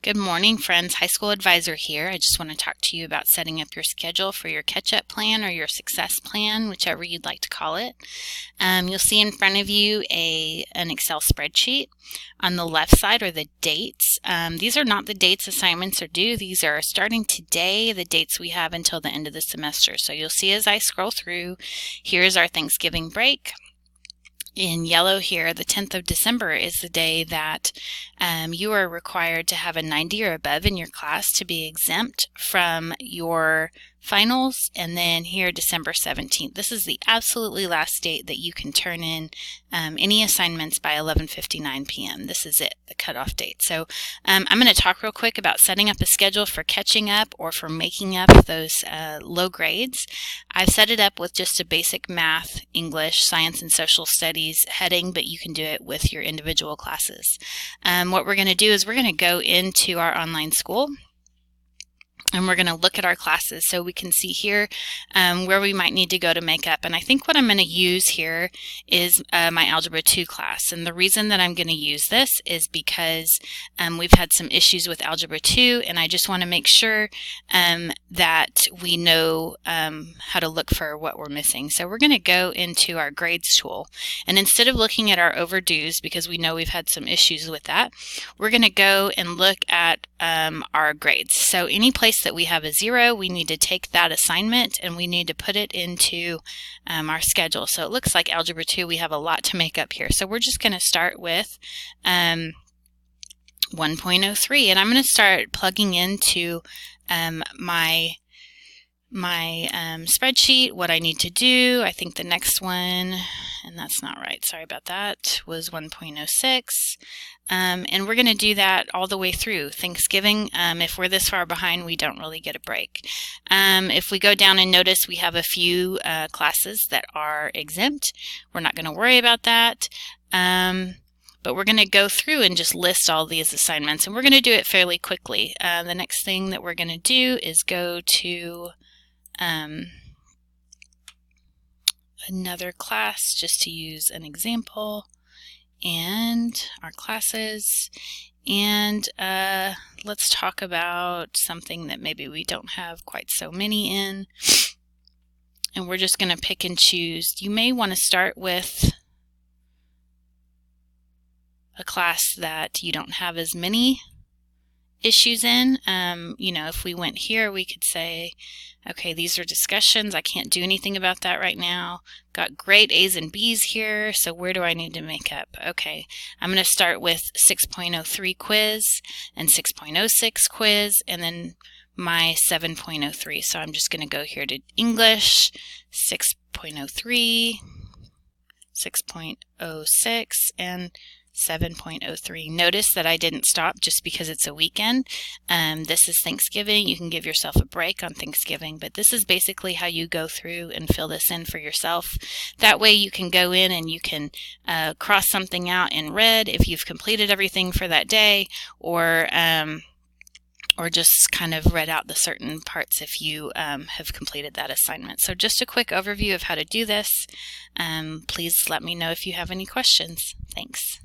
Good morning, friends. High School Advisor here. I just want to talk to you about setting up your schedule for your catch-up plan or your success plan, whichever you'd like to call it. You'll see in front of you an Excel spreadsheet. On the left side are the dates. These are not the dates assignments are due. These are starting today, the dates we have until the end of the semester. So you'll see as I scroll through, here's our Thanksgiving break. In yellow here, the 10th of December is the day that you are required to have a 90 or above in your class to be exempt from your finals. And then here, December 17th. This is the absolutely last date that you can turn in any assignments by 11:59 p.m. This is it, the cutoff date. So I'm going to talk real quick about setting up a schedule for catching up or for making up those low grades. I've set it up with just a basic math, English, science, and social studies heading, but you can do it with your individual classes. What we're going to do is we're going to go into our online school and we're going to look at our classes so we can see here where we might need to go to make up. And I think what I'm going to use here is my Algebra 2 class. And the reason that I'm going to use this is because we've had some issues with Algebra 2, and I just want to make sure that we know how to look for what we're missing. So we're going to go into our grades tool. And instead of looking at our overdues, because we know we've had some issues with that, we're going to go and look at our grades. So any place that we have a 0, we need to take that assignment and we need to put it into our schedule. So it looks like Algebra 2, we have a lot to make up here. So we're just going to start with 1.03, and I'm going to start plugging into my spreadsheet what I need to do. I think the next one, and that's not right, sorry about that, was 1.06. And we're going to do that all the way through Thanksgiving. If we're this far behind, we don't really get a break. If we go down and notice we have a few classes that are exempt, we're not going to worry about that. But we're going to go through and just list all these assignments, and we're going to do it fairly quickly. The next thing that we're going to do is go to another class just to use an example, and our classes, and let's talk about something that maybe we don't have quite so many in, and we're just going to pick and choose. You may want to start with a class that you don't have as many issues in. You know, if we went here, we could say, okay, these are discussions. I can't do anything about that right now. Got great A's and B's here, so where do I need to make up? Okay, I'm going to start with 6.03 quiz and 6.06 quiz, and then my 7.03. So I'm just going to go here to English, 6.03, 6.06, and 7.03. Notice that I didn't stop just because it's a weekend. This is Thanksgiving. You can give yourself a break on Thanksgiving, but this is basically how you go through and fill this in for yourself. That way you can go in and you can cross something out in red if you've completed everything for that day, or just kind of read out the certain parts if you have completed that assignment. So just a quick overview of how to do this. Please let me know if you have any questions. Thanks.